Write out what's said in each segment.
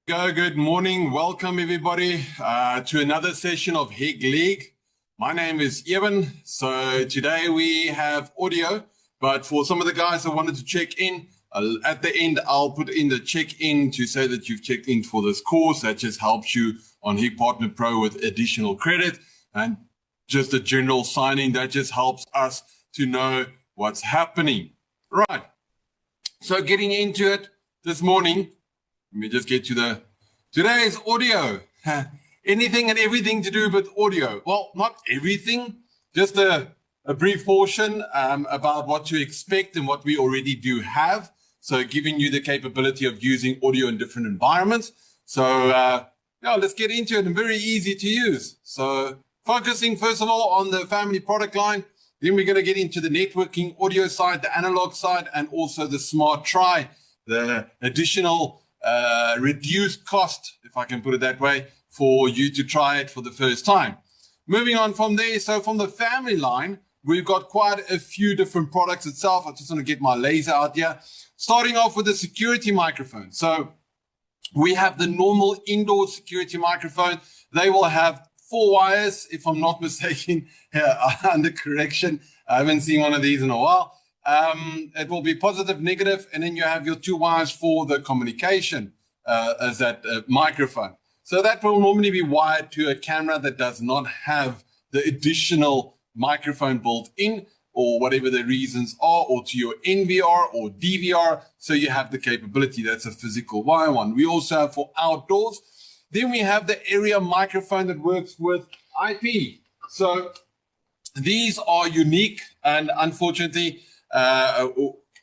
Good morning. Welcome everybody to another session of Hik-League. My name is Evan. So today we have audio, but for some of the guys that wanted to check in, at the end I'll put in the check-in to say that you've checked in for this course. That just helps you on Hik Partner Pro with additional credit, and just a general sign-in that just helps us to know what's happening. Right. So getting into it this morning, let me just get to today's audio. Anything and everything to do with audio. Well, not everything, just a brief portion about what to expect and what we already do have. So giving you the capability of using audio in different environments. So let's get into it, and very easy to use. So focusing first of all on the family product line. Then we're going to get into the networking audio side, the analog side, and also the smart try, the additional reduced cost, if I can put it that way, for you to try it for the first time. Moving on from there, so from the family line, we've got quite a few different products itself. I just want to get my laser out here. Starting off with the security microphone. So we have the normal indoor security microphone. They will have 4 wires, if I'm not mistaken, under correction. I haven't seen one of these in a while. It will be positive, negative, and then you have your 2 wires for the communication as that microphone. So that will normally be wired to a camera that does not have the additional microphone built in, or whatever the reasons are, or to your NVR or DVR. So you have the capability. That's a physical wire one. We also have for outdoors. Then we have the area microphone that works with IP. So these are unique, and unfortunately,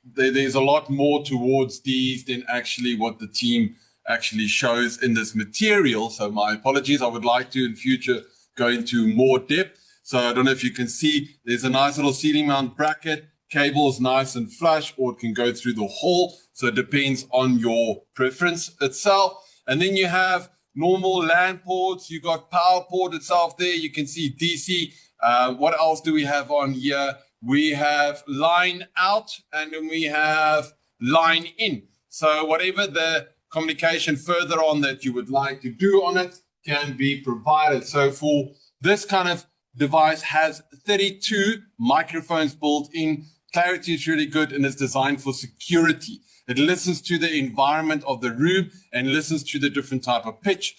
there's a lot more towards these than actually what the team actually shows in this material. So my apologies. I would like to in future go into more depth. So I don't know if you can see, there's a nice little ceiling mount bracket. Cable is nice and flush, or it can go through the hole. So it depends on your preference itself. And then you have normal LAN ports. You got power port itself there. You can see DC. What else do we have on here? We have line out, and then we have line in. So whatever the communication further on that you would like to do on it can be provided. So for this kind of device, has 32 microphones built in. Clarity is really good, and it's designed for security. It listens to the environment of the room and listens to the different type of pitch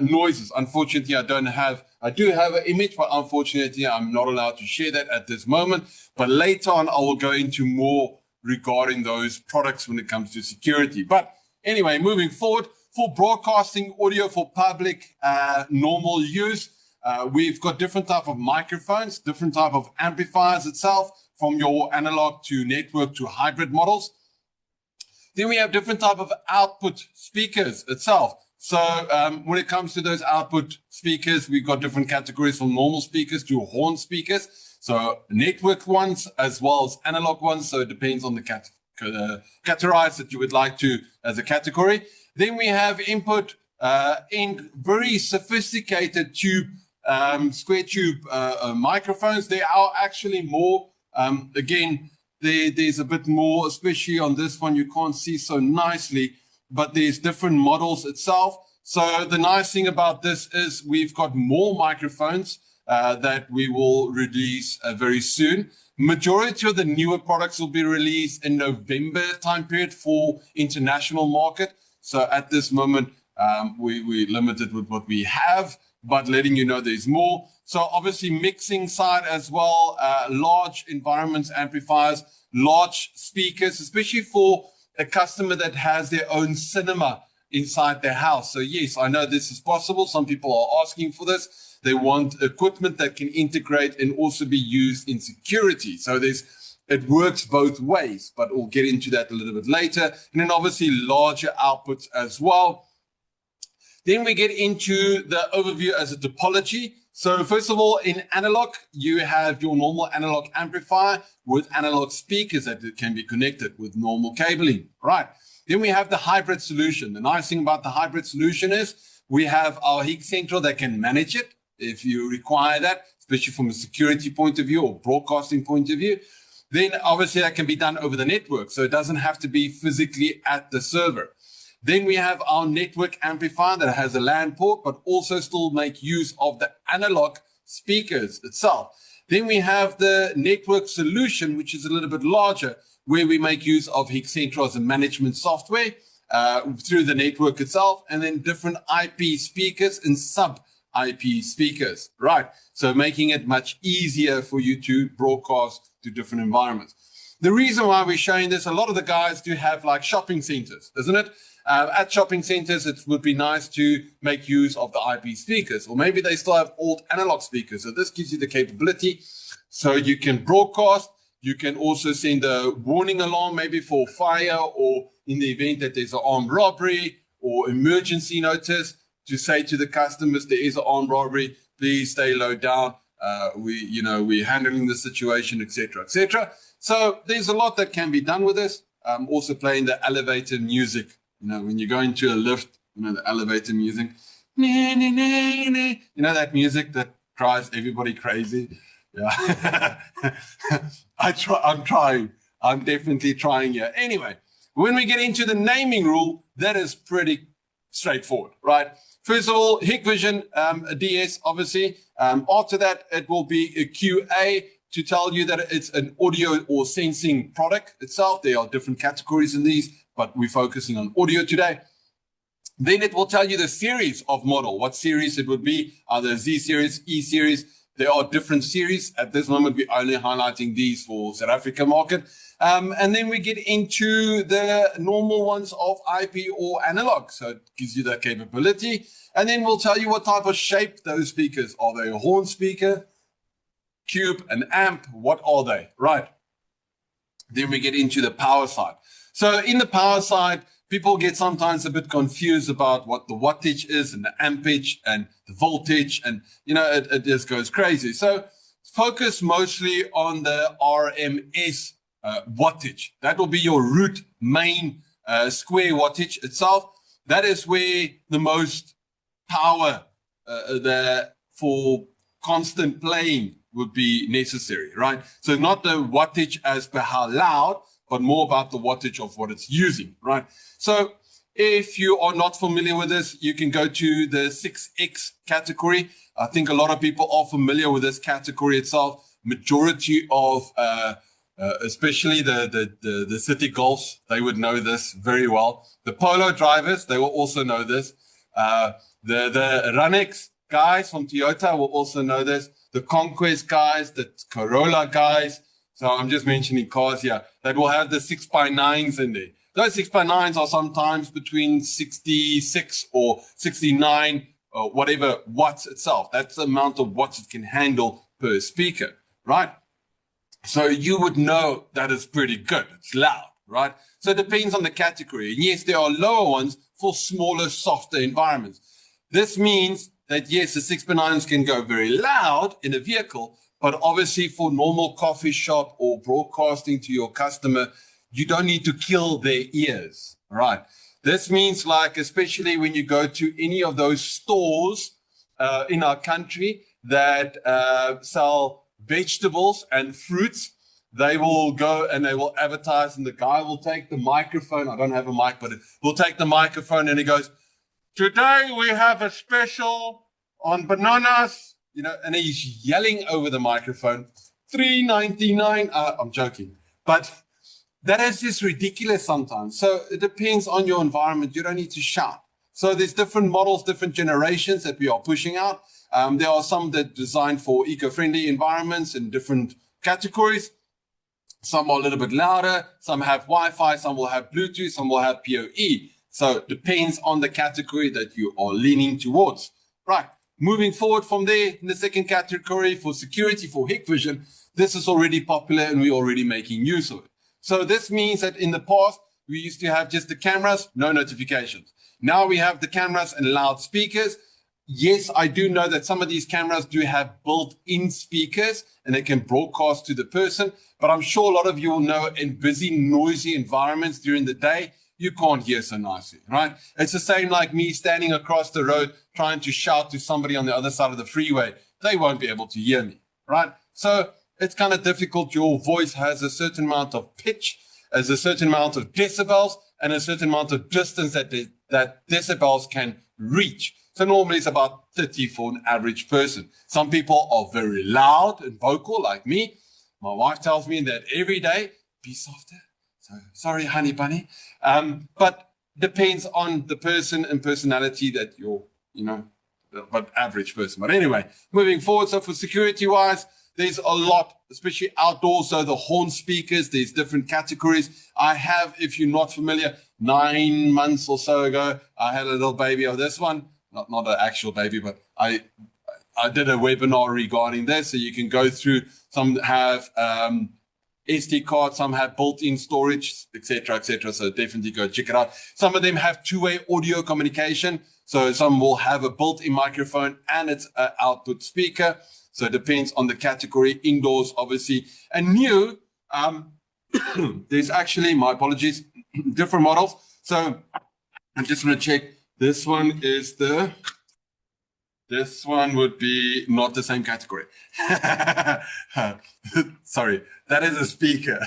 noises. Unfortunately, I do have an image, but unfortunately, I'm not allowed to share that at this moment. But later on, I will go into more regarding those products when it comes to security. But anyway, moving forward, for broadcasting audio for public normal use, we've got different type of microphones, different type of amplifiers itself, from your analog to network to hybrid models. Then we have different type of output speakers itself. So when it comes to those output speakers, we've got different categories from normal speakers to horn speakers. So network ones as well as analog ones. So it depends on the categorize that you would like to as a category. Then we have input in very sophisticated tube, square tube microphones. They are actually more, again, there's a bit more, especially on this one, you can't see so nicely, but there's different models itself. So the nice thing about this is we've got more microphones that we will release very soon. Majority of the newer products will be released in November time period for international market. So at this moment, we're limited with what we have, but letting you know there's more. So obviously mixing side as well, large environments, amplifiers, large speakers, especially for a customer that has their own cinema inside their house. So yes, I know this is possible. Some people are asking for this. They want equipment that can integrate and also be used in security. So it works both ways, but we'll get into that a little bit later. And then obviously larger outputs as well. Then we get into the overview as a topology. So first of all, in analog, you have your normal analog amplifier with analog speakers that can be connected with normal cabling, right? Then we have the hybrid solution. The nice thing about the hybrid solution is we have our Hik Central that can manage it if you require that, especially from a security point of view or broadcasting point of view. Then obviously that can be done over the network. So it doesn't have to be physically at the server. Then we have our network amplifier that has a LAN port, but also still make use of the analog speakers itself. Then we have the network solution, which is a little bit larger, where we make use of Hik-Central as a management software through the network itself, and then different IP speakers and sub-IP speakers, right? So making it much easier for you to broadcast to different environments. The reason why we're showing this, a lot of the guys do have like shopping centers, isn't it? At shopping centers, it would be nice to make use of the IP speakers, or maybe they still have old analog speakers. So this gives you the capability so you can broadcast. You can also send a warning alarm, maybe for fire, or in the event that there's an armed robbery or emergency notice, to say to the customers, there is an armed robbery, please stay low down. We're handling the situation, etc., etc. So there's a lot that can be done with this. Also playing the elevator music. When you go into a lift, the elevator music. That music that drives everybody crazy. Yeah. I'm trying. I'm definitely trying here. Anyway, when we get into the naming rule, that is pretty straightforward, right? First of all, Hikvision, a DS, obviously. After that, it will be a QA to tell you that it's an audio or sensing product itself. There are different categories in these, but we're focusing on audio today. Then it will tell you the series of model, what series it would be, either Z series, E series. There are different series. At this moment, we're only highlighting these for South Africa market. And then we get into the normal ones of IP or analog. So it gives you that capability. And then we'll tell you what type of shape those speakers are. They a horn speaker, cube, an amp? What are they? Right. Then we get into the power side. So in the power side, people get sometimes a bit confused about what the wattage is and the ampage and the voltage, and it just goes crazy. So focus mostly on the RMS wattage. That will be your root main square wattage itself. That is where the most power for constant playing would be necessary, right? So not the wattage as per how loud, but more about the wattage of what it's using, right? So if you are not familiar with this, you can go to the 6X category. I think a lot of people are familiar with this category itself. Majority of, especially the city golfs, they would know this very well. The polo drivers, they will also know this. The Runex guys from Toyota will also know this. The Conquest guys, the Corolla guys. So I'm just mentioning cars here that will have the 6x9s in there. Those 6x9s are sometimes between 66 or 69 or whatever watts itself. That's the amount of watts it can handle per speaker, right? So you would know that is pretty good. It's loud, right? So it depends on the category. And yes, there are lower ones for smaller, softer environments. This means that yes, the 6x9s can go very loud in a vehicle, but obviously for normal coffee shop or broadcasting to your customer, you don't need to kill their ears, right? This means like, especially when you go to any of those stores in our country that sell vegetables and fruits, they will go and they will advertise, and the guy will take the microphone. I don't have a mic, but we'll take the microphone and he goes, today we have a special on bananas, and he's yelling over the microphone, $3.99. I'm joking, but that is just ridiculous sometimes. So it depends on your environment. You don't need to shout. So there's different models, different generations that we are pushing out. There are some that are designed for eco-friendly environments in different categories. Some are a little bit louder. Some have Wi-Fi. Some will have Bluetooth. Some will have PoE. So it depends on the category that you are leaning towards. Right. Moving forward from there, in the second category for security, for Hikvision, this is already popular and we're already making use of it. So this means that in the past, we used to have just the cameras, no notifications. Now we have the cameras and loudspeakers. Yes, I do know that some of these cameras do have built-in speakers and they can broadcast to the person, but I'm sure a lot of you will know in busy, noisy environments during the day, you can't hear so nicely, right? It's the same like me standing across the road trying to shout to somebody on the other side of the freeway. They won't be able to hear me, right? So it's kind of difficult. Your voice has a certain amount of pitch, has a certain amount of decibels, and a certain amount of distance that decibels can reach. So normally it's about 30 for an average person. Some people are very loud and vocal like me. My wife tells me that every day, be softer. So sorry, honey bunny. But depends on the person and personality that you're, but average person. But anyway, moving forward. So for security wise, there's a lot, especially outdoors. So the horn speakers, there's different categories. I have, if you're not familiar, 9 months or so ago, I had a little baby of this one. Not an actual baby, but I did a webinar regarding this. So you can go through, some have SD cards, some have built-in storage, etc., etc. So definitely go check it out. Some of them have two-way audio communication. So some will have a built-in microphone and it's an output speaker. So it depends on the category. Indoors, obviously. And new, there's actually, my apologies, different models. So I'm just going to check. This one would be not the same category. Sorry, that is a speaker.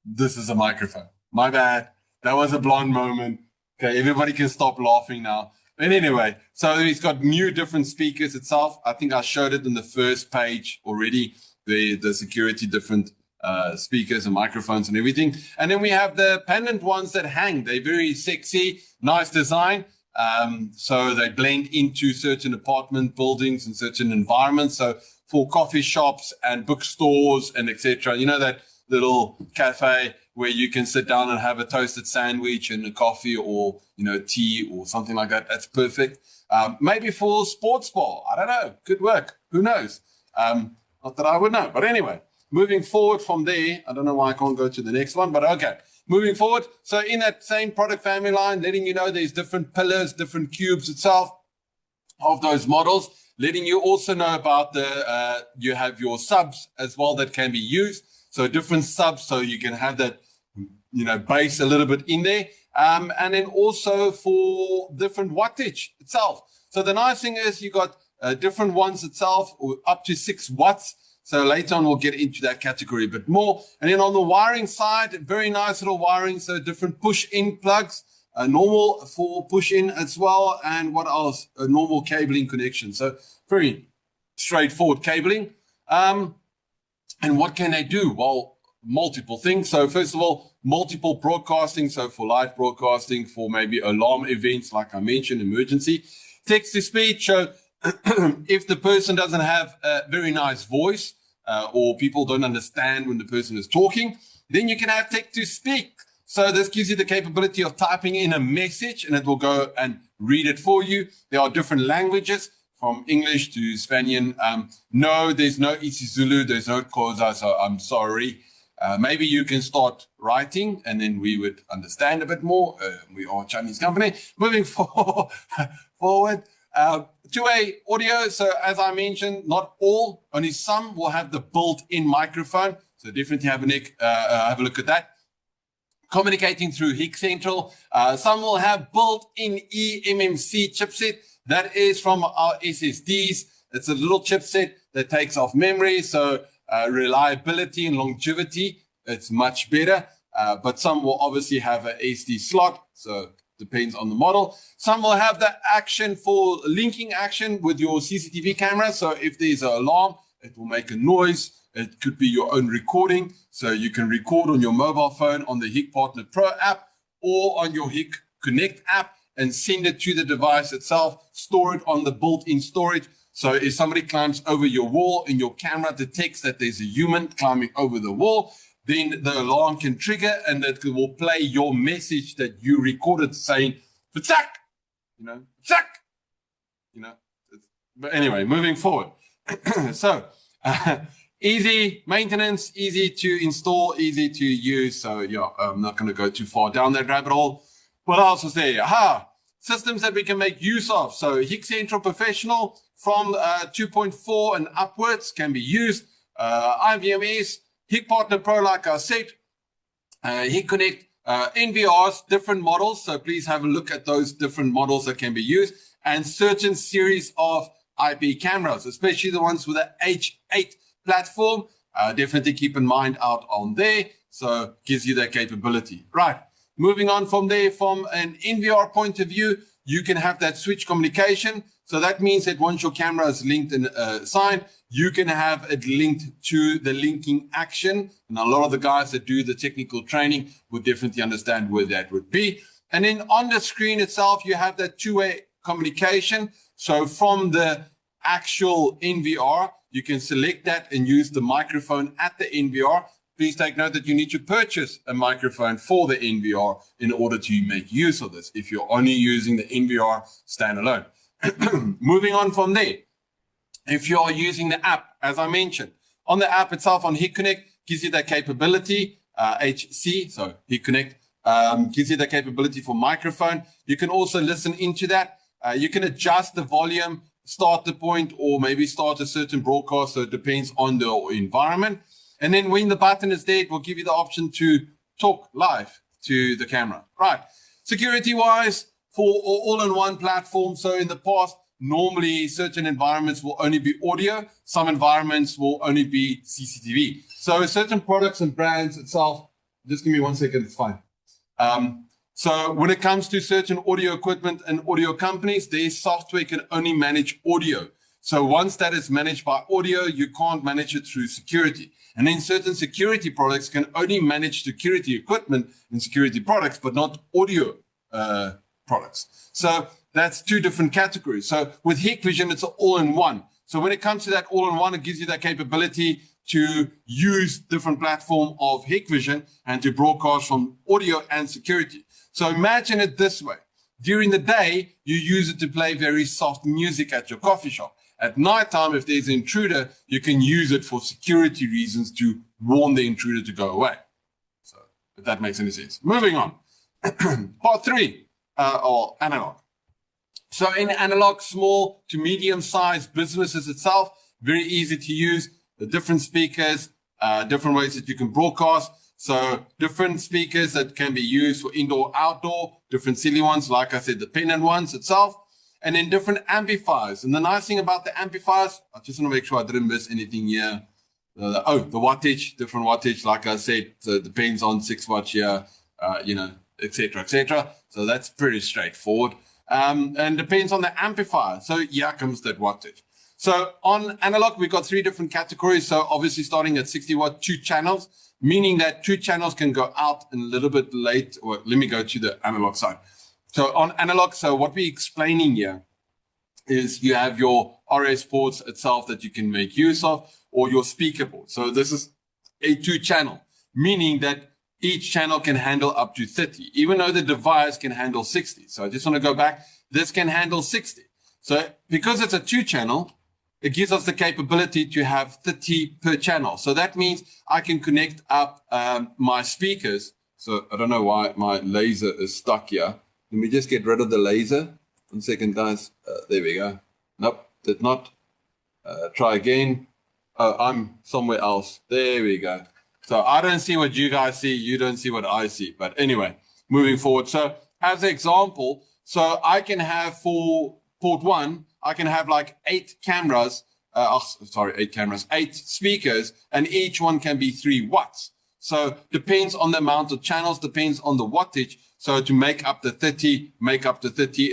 This is a microphone. My bad. That was a blonde moment. Okay, everybody can stop laughing now. But anyway, so he's got new different speakers itself. I think I showed it in the first page already, the security different speakers and microphones and everything. And then we have the pendant ones that hang. They're very sexy, nice design. So they blend into certain apartment buildings and certain environments. So for coffee shops and bookstores and etc. You know, that little cafe where you can sit down and have a toasted sandwich and a coffee or, tea or something like that. That's perfect. Maybe for sports bar. I don't know. Could work. Who knows? Not that I would know. But anyway, moving forward from there, I don't know why I can't go to the next one, but okay. Moving forward, so in that same product family line, letting you know there's different pillars, different cubes itself of those models, letting you also know about you have your subs as well that can be used. So different subs, so you can have that, base a little bit in there. And then also for different wattage itself. So the nice thing is you got different ones itself, or up to 6 watts. So later on, we'll get into that category a bit more. And then on the wiring side, very nice little wiring. So different push-in plugs, normal for push-in as well. And what else? A normal cabling connection. So very straightforward cabling. And what can they do? Well, multiple things. So first of all, multiple broadcasting. So for live broadcasting, for maybe alarm events, like I mentioned, emergency. Text-to-speech. So if the person doesn't have a very nice voice or people don't understand when the person is talking, then you can have text-to-speak. So this gives you the capability of typing in a message and it will go and read it for you. There are different languages from English to Spanish. No, there's no isiZulu, there's no Xhosa, so I'm sorry. Maybe you can start writing and then we would understand a bit more. We are a Chinese company. Moving forward. Two-way audio. So as I mentioned, not all, only some will have the built-in microphone. So definitely have a look at that. Communicating through Hik Central. Some will have built-in eMMC chipset. That is from our SSDs. It's a little chipset that takes off memory. So reliability and longevity, it's much better. But some will obviously have an SD slot. So depends on the model. Some will have the action for linking action with your CCTV camera. So if there's an alarm, it will make a noise. It could be your own recording. So you can record on your mobile phone on the Hik Partner Pro app or on your Hik Connect app and send it to the device itself. Store it on the built-in storage. So if somebody climbs over your wall and your camera detects that there's a human climbing over the wall, then the alarm can trigger and it will play your message that you recorded saying, "Ptsak," "Ptsak," But anyway, moving forward. So easy maintenance, easy to install, easy to use. So yeah, I'm not going to go too far down that rabbit hole. What else is there? Systems that we can make use of. So Hik Central Professional from 2.4 and upwards can be used. IVMS, Hik Partner Pro, like I said, Hik Connect, NVRs, different models. So please have a look at those different models that can be used, and certain series of IP cameras, especially the ones with the H8 platform. Definitely keep in mind out on there. So gives you that capability. Right. Moving on from there, from an NVR point of view, you can have that switch communication. So that means that once your camera is linked and signed, you can have it linked to the linking action. And a lot of the guys that do the technical training would definitely understand where that would be. And then on the screen itself, you have that two-way communication. So from the actual NVR, you can select that and use the microphone at the NVR. Please take note that you need to purchase a microphone for the NVR in order to make use of this if you're only using the NVR standalone. Moving on from there, if you are using the app, as I mentioned, on the app itself on Hik-Connect, gives you that capability, HC, so Hik-Connect, gives you the capability for microphone. You can also listen into that. You can adjust the volume, start the point, or maybe start a certain broadcast, so it depends on the environment. And then when the button is there, it will give you the option to talk live to the camera. Right. Security-wise, for all-in-one platform. So in the past, normally certain environments will only be audio. Some environments will only be CCTV. So certain products and brands itself, just give me 1 second, it's fine. So when it comes to certain audio equipment and audio companies, their software can only manage audio. So once that is managed by audio, you can't manage it through security. And then certain security products can only manage security equipment and security products, but not audio products. So that's two different categories. So with Hik-Vision, it's an all-in-one. So when it comes to that all-in-one, it gives you that capability to use different platform of Hik-Vision and to broadcast from audio and security. So imagine it this way. During the day, you use it to play very soft music at your coffee shop. At nighttime, if there's an intruder, you can use it for security reasons to warn the intruder to go away. So if that makes any sense. Moving on. Part 3, or analog. So in analog, small to medium-sized businesses itself, very easy to use. The different speakers, different ways that you can broadcast. So different speakers that can be used for indoor, outdoor, different silly ones, like I said, the pendant ones itself. And then different amplifiers. And the nice thing about the amplifiers, I just want to make sure I didn't miss anything here. The wattage, different wattage, like I said, so it depends on 6 watts here, etc., etc. So that's pretty straightforward. And depends on the amplifier. So here comes that wattage. So on analog, we've got 3 different categories. So obviously starting at 60 watt, 2 channels, meaning that 2 channels can go out in a little bit late. Or let me go to the analog side. So on analog, so what we're explaining here is you have your RS ports itself that you can make use of, or your speaker board. So this is a 2 channel, meaning that each channel can handle up to 30, even though the device can handle 60. So I just want to go back. This can handle 60. So because it's a 2 channel, it gives us the capability to have 30 per channel. So that means I can connect up my speakers. So I don't know why my laser is stuck here. Let me just get rid of the laser. 1 second, guys. There we go. Nope, did not. Try again. Oh, I'm somewhere else. There we go. So I don't see what you guys see. You don't see what I see. But anyway, moving forward. So as an example, so I can have for port 1, I can have like 8 cameras. 8 cameras, 8 speakers, and each one can be 3 watts. So depends on the amount of channels, depends on the wattage. So to make up the 30,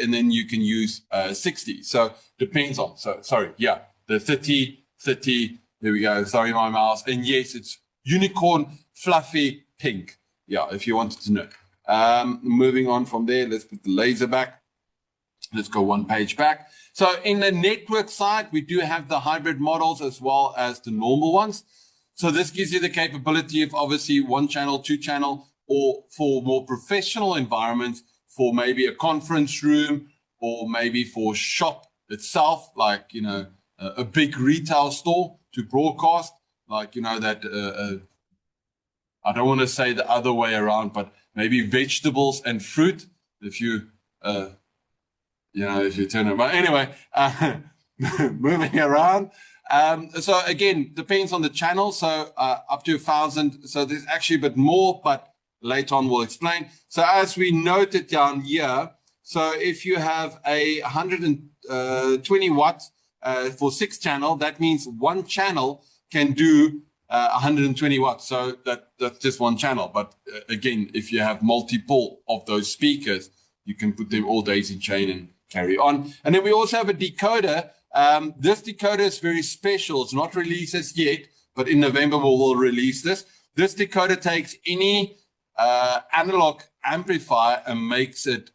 and then you can use 60. So depends on, the 30, there we go. Sorry, my mouse. And yes, it's unicorn fluffy pink. Yeah, if you wanted to know. Moving on from there, let's put the laser back. Let's go 1 page back. So in the network side, we do have the hybrid models as well as the normal ones. So this gives you the capability of obviously 1 channel, 2 channel, or for more professional environments, for maybe a conference room, or maybe for shop itself, like, a big retail store to broadcast, like, that, I don't want to say the other way around, but maybe vegetables and fruit, if you turn it. But anyway, moving around. So again, depends on the channel. So up to 1,000. So there's actually a bit more, but later on we'll explain. So as we noted down here, so if you have a 120 watts for 6 channel, that means 1 channel can do 120 watts. So that's just one channel. But again, if you have multiple of those speakers, you can put them all daisy chain and carry on. And then we also have a decoder. This decoder is very special. It's not released as yet, but in November we will release this. This decoder takes any analog amplifier and makes it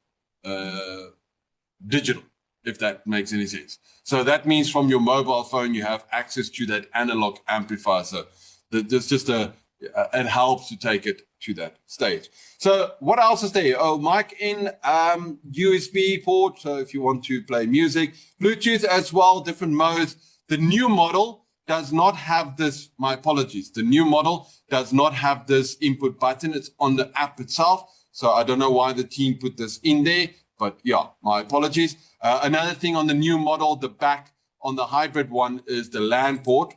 digital, if that makes any sense. So that means from your mobile phone, you have access to that analog amplifier. So there's just it helps to take it to that stage. So what else is there? Oh, mic in, USB port. So if you want to play music, Bluetooth as well, different modes. The new model does not have this, my apologies. The new model does not have this input button. It's on the app itself. So I don't know why the team put this in there, but yeah, my apologies. Another thing on the new model, the back on the hybrid one is the LAN port.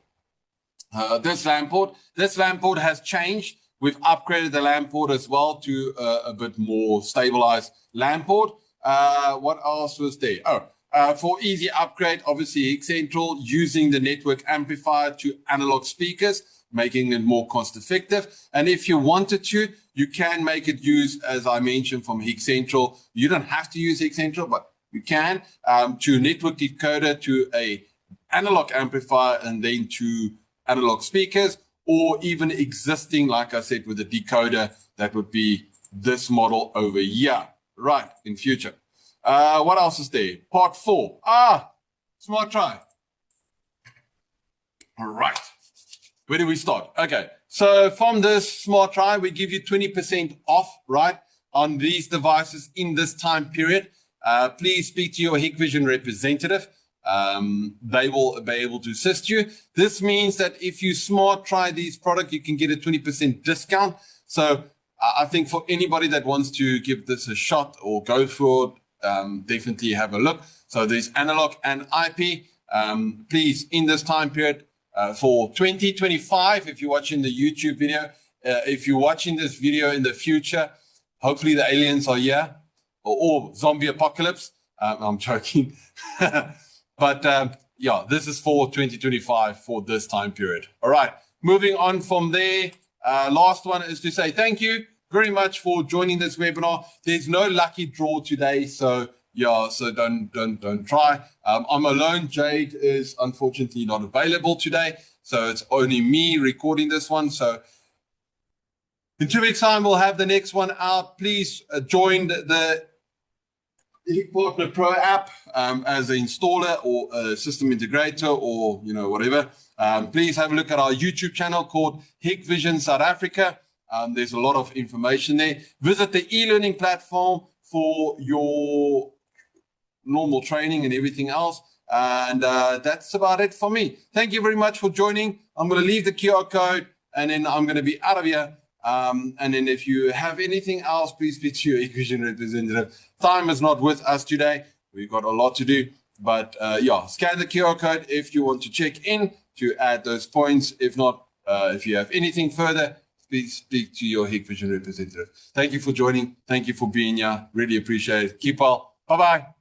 This LAN port has changed. We've upgraded the LAN port as well to a bit more stabilized LAN port. What else was there? For easy upgrade, obviously Hik-Central using the network amplifier to analog speakers, making it more cost effective. And if you wanted to, you can make it use, as I mentioned, from Hik-Central. You don't have to use Hik-Central, but you can, to network decoder, to a analog amplifier, and then to analog speakers, or even existing, like I said, with the decoder, that would be this model over here, right, in future. What else is there? Part 4. Smart try. All right. Where do we start? Okay. So from this smart try, we give you 20% off, right, on these devices in this time period. Please speak to your Hikvision representative. They will be able to assist you. This means that if you smart try these products, you can get a 20% discount. So I think for anybody that wants to give this a shot or go for it, definitely have a look. So there's analog and IP. Please, in this time period, for 2025, if you're watching the YouTube video, if you're watching this video in the future, hopefully the aliens are here, or zombie apocalypse. I'm joking. But yeah, this is for 2025 for this time period. All right, moving on from there. Last one is to say thank you very much for joining this webinar. There's no lucky draw today, so yeah, so don't try. I'm alone. Jade is unfortunately not available today, so it's only me recording this one. So in 2 weeks' time, we'll have the next one out. Please join the Partner Pro app as an installer or a system integrator, or whatever. Please have a look at our YouTube channel called Hikvision South Africa. There's a lot of information there. Visit the e-learning platform for your normal training and everything else. And that's about it for me. Thank you very much for joining. I'm going to leave the QR code, and then I'm going to be out of here. And then if you have anything else, please speak to your Hikvision representative. Time is not with us today. We've got a lot to do. But yeah, scan the QR code if you want to check in to add those points. If not, if you have anything further, please speak to your Hikvision representative. Thank you for joining. Thank you for being here. Really appreciate it. Keep well. Bye-bye.